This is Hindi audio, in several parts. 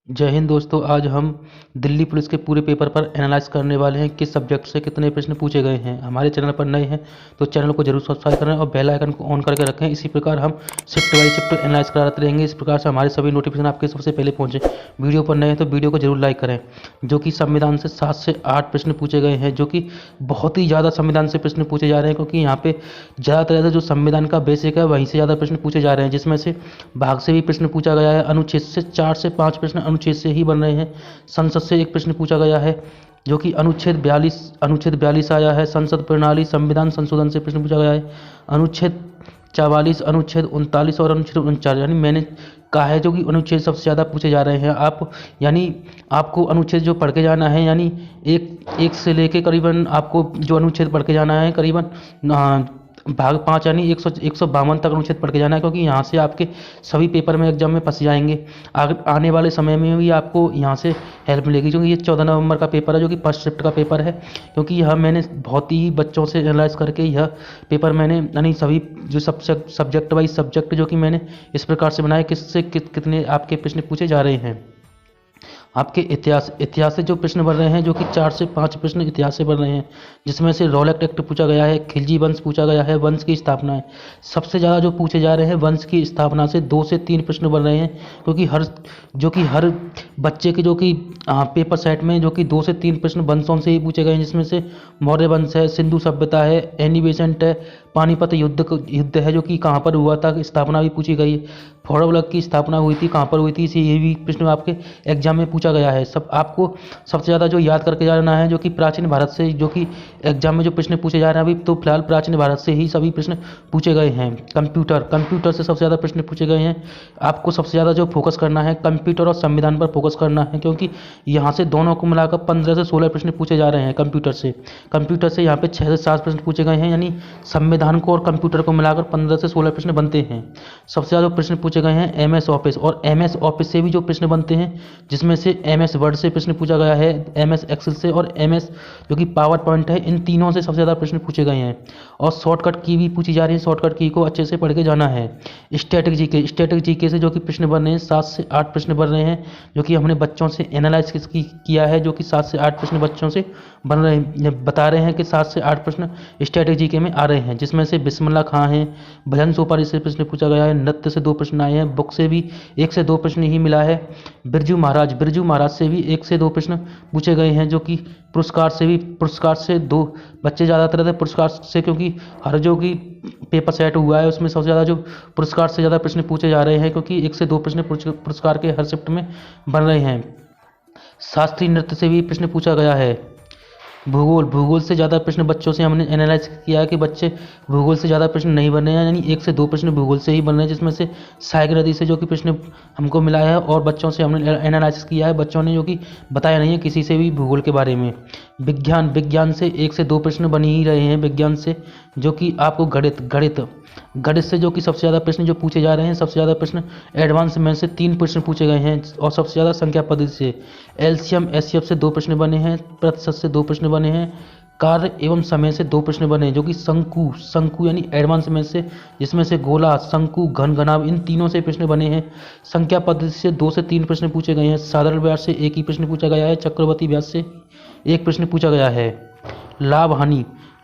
जय हिंद दोस्तों। आज हम दिल्ली पुलिस के पूरे पेपर पर एनालाइज करने वाले हैं किस सब्जेक्ट से कितने प्रश्न पूछे गए हैं। हमारे चैनल पर नए हैं तो चैनल को जरूर सब्सक्राइब करें और बेल आइकन को ऑन करके रखें। इसी प्रकार हम शिफ्ट बाई शिफ्ट एनालाइज कराते रहेंगे। इस प्रकार से हमारे सभी नोटिफिकेशन आपके सबसे पहले पहुंचे। वीडियो पर नए हैं तो वीडियो को जरूर लाइक करें। जो कि संविधान से 7 से 8 प्रश्न पूछे गए हैं, जो कि बहुत ही ज़्यादा संविधान से प्रश्न पूछे जा रहे हैं, क्योंकि यहाँ पे ज़्यादातर जो संविधान का बेसिक है वहीं से ज़्यादा प्रश्न पूछे जा रहे हैं, जिसमें से भाग से भी प्रश्न पूछा गया है। अनुच्छेद से 4 से 5 प्रश्न अनुच्छेद से ही बन रहे हैं। संसद से एक प्रश्न पूछा गया है, जो कि अनुच्छेद 42 आया है। संसद प्रणाली संविधान संशोधन से प्रश्न पूछा गया है। अनुच्छेद 44, अनुच्छेद 39 और अनुच्छेद 49, यानी मैंने कहा है जो कि अनुच्छेद सबसे ज़्यादा पूछे जा रहे हैं। आपको अनुच्छेद जो पढ़ के जाना है, यानी एक से लेके करीबन आपको जो अनुच्छेद पढ़ के जाना है करीबन भाग 5 यानी 152 तक अनुच्छेद पढ़ के जाना है, क्योंकि यहाँ से आपके सभी पेपर में एग्जाम में फंस जाएंगे। आने वाले समय में भी आपको यहाँ से हेल्प मिलेगी, क्योंकि ये 14 नवंबर का पेपर है, जो कि फर्स्ट शिफ्ट का पेपर है। क्योंकि यह मैंने बहुत ही बच्चों से एनालाइज करके यह पेपर मैंने यानी सभी जो सब्जेक्ट वाइज सब्जेक्ट जो कि मैंने इस प्रकार से बनाया किससे कितने आपके प्रश्न पूछे जा रहे हैं। आपके इतिहास से जो प्रश्न बन रहे हैं, जो कि 4 से 5 प्रश्न इतिहास से बन रहे हैं, जिसमें से रॉलेट एक्ट पूछा गया है, खिलजी वंश पूछा गया है, वंश की स्थापना है। सबसे ज़्यादा जो पूछे जा रहे हैं वंश की स्थापना से 2 से 3 प्रश्न बन रहे हैं, क्योंकि हर बच्चे के जो कि पेपर सेट में जो कि 2 से 3 प्रश्न वंशों से ही पूछे गए हैं, जिसमें से मौर्य वंश है, सिंधु सभ्यता है, एनी बेसेंट है, पानीपत युद्ध है जो कि कहाँ पर हुआ था, स्थापना भी पूछी गई है। फोड़ोब्लग की स्थापना हुई थी, कहाँ पर हुई थी, इसे ये भी प्रश्न आपके एग्जाम में पूछा गया है। आपको सबसे ज़्यादा जो याद करके जाना है, जो कि प्राचीन भारत से, जो कि एग्जाम में जो प्रश्न पूछे जा रहे हैं अभी तो फिलहाल प्राचीन भारत से ही सभी प्रश्न पूछे गए हैं। कंप्यूटर से सबसे ज़्यादा प्रश्न पूछे गए हैं। आपको सबसे ज़्यादा जो फोकस करना है कंप्यूटर और संविधान पर फोकस करना है, क्योंकि यहाँ से दोनों को मिलाकर 15 से 16 प्रश्न पूछे जा रहे हैं। कंप्यूटर से यहाँ पे 6 से 7 प्रश्न पूछे गए हैं, यानी संविधान को और कंप्यूटर को मिलाकर 15 से 16 प्रश्न बनते हैं। सबसे ज़्यादा प्रश्न पूछे गए हैं एमएस ऑफिस, और एमएस ऑफिस से भी जो प्रश्न बनते हैं, जिसमें से एमएस वर्ड से प्रश्न पूछा गया है, एमएस एक्सेल से और एमएस जो कि पावर पॉइंट है, इन तीनों से सबसे ज़्यादा प्रश्न पूछे गए हैं। और शॉर्टकट की भी पूछी जा रही है, शॉर्टकट की को अच्छे से पढ़ के जाना है। स्टैटिक जीके से जो कि प्रश्न बन रहे हैं 7 से 8 प्रश्न बन रहे हैं, जो कि हमने बच्चों से एनालाइज किया है, जो कि 7 से 8 प्रश्न बच्चों से बन रहे हैं। बता रहे हैं कि 7 से 8 प्रश्न स्टैटिक जीके में आ रहे हैं, जिसमें से बिस्मिल्लाह खां हैं, भजन सोपारी से प्रश्न पूछा गया है, नृत्य से 2 प्रश्न आए हैं, बुक से भी 1 से 2 प्रश्न ही मिला है। बिरजू महाराज से भी 1 से 2 प्रश्न पूछे गए हैं, जो कि पुरस्कार से 2 बच्चे ज़्यादातर थे पुरस्कार से, क्योंकि हर जो कि पेपर सेट हुआ है उसमें सबसे ज़्यादा जो पुरस्कार से ज़्यादा प्रश्न पूछे जा रहे हैं, क्योंकि 1 से 2 प्रश्न पुरस्कार के हर शिफ्ट में बन रहे हैं। शास्त्रीय नृत्य से भी प्रश्न पूछा गया है। भूगोल से ज़्यादा प्रश्न बच्चों से हमने एनालाइज किया है कि बच्चे भूगोल से ज़्यादा प्रश्न नहीं बन रहे हैं, यानी 1 से 2 प्रश्न भूगोल से ही बन रहे हैं, जिसमें से सहायक नदी से जो कि प्रश्न हमको मिला है, और बच्चों से हमने एनालाइज किया है, बच्चों ने जो कि बताया नहीं है किसी से भी भूगोल के बारे में। विज्ञान से 1 से 2 प्रश्न बन ही रहे हैं विज्ञान से, जो कि आपको गणित से जो कि सबसे ज़्यादा प्रश्न जो पूछे जा रहे हैं, सबसे ज़्यादा प्रश्न एडवांस में से 3 प्रश्न पूछे गए हैं, और सबसे ज़्यादा संख्या पद्धति से एलसीएम एचसीएफ से 2 प्रश्न बने हैं, प्रतिशत से 2 प्रश्न बने हैं, कार्य एवं समय से 2 प्रश्न बने हैं, जो कि शंकु यानी एडवांस में से, जिसमें से गोला, शंकु, घनाभ, इन तीनों से प्रश्न बने हैं। संख्या पद्धति से 2 से 3 प्रश्न पूछे गए हैं। साधारण व्यास से 1 ही प्रश्न पूछा गया है। चक्रवर्ती व्यास से 1 प्रश्न पूछा गया है।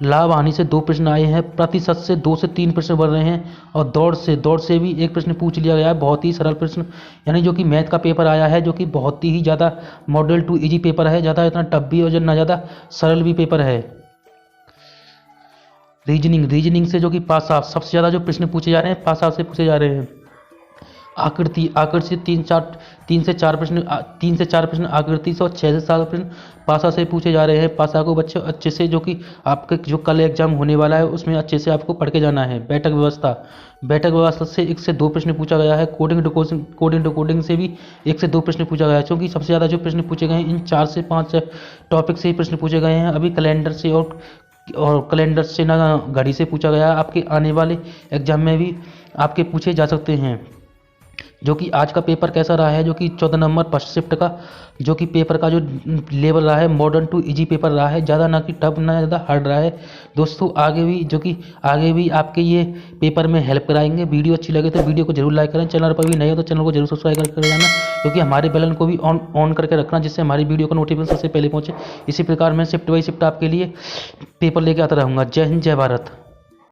लाभ हानि से 2 प्रश्न आए हैं। प्रतिशत से 2 से 3 प्रश्न बन रहे हैं, और दौड़ से भी 1 प्रश्न पूछ लिया गया है। बहुत ही सरल प्रश्न, यानी जो कि मैथ का पेपर आया है, जो कि बहुत ही ज़्यादा मॉडल 2 इजी पेपर है, ज़्यादा इतना टफ भी और ना ज़्यादा सरल भी पेपर है। रीजनिंग से जो कि पास ऑफ सबसे ज़्यादा जो प्रश्न पूछे जा रहे हैं पास ऑफ से पूछे जा रहे हैं। आकृति से 3 से 4 प्रश्न आकृति से, और 6 से 7 प्रश्न पासा से पूछे जा रहे हैं। पासा को बच्चे अच्छे से, जो कि आपके जो कल एग्जाम होने वाला है उसमें अच्छे से आपको पढ़ के जाना है। बैठक व्यवस्था से 1 से 2 प्रश्न पूछा गया है। कोडिंग डिकोडिंग से भी 1 से 2 प्रश्न पूछा गया है, क्योंकि सबसे ज़्यादा जो प्रश्न पूछे गए हैं इन 4 से 5 टॉपिक से ही प्रश्न पूछे गए हैं। अभी कैलेंडर से ना घड़ी से पूछा गया है। आपके आने वाले एग्जाम में भी आपके पूछे जा सकते हैं। जो कि आज का पेपर कैसा रहा है, जो कि 14 नंबर फर्स्ट शिफ्ट का, जो कि पेपर का जो लेवल रहा है मॉडर्न टू इजी पेपर रहा है, ज़्यादा ना कि टफ ना ज़्यादा हार्ड रहा है। दोस्तों आगे भी आपके ये पेपर में हेल्प कराएंगे। वीडियो अच्छी लगे तो वीडियो को जरूर लाइक करें, चैनल पर भी नए हो तो चैनल को जरूर सब्सक्राइब करके जाना, क्योंकि हमारे बेल को भी ऑन करके रखना, जिससे हमारी वीडियो का नोटिफिकेशन सबसे पहले पहुंचे। इसी प्रकार मैं शिफ्ट बाई शिफ्ट आपके लिए पेपर लेके आता रहूँगा। जय हिंद, जय भारत।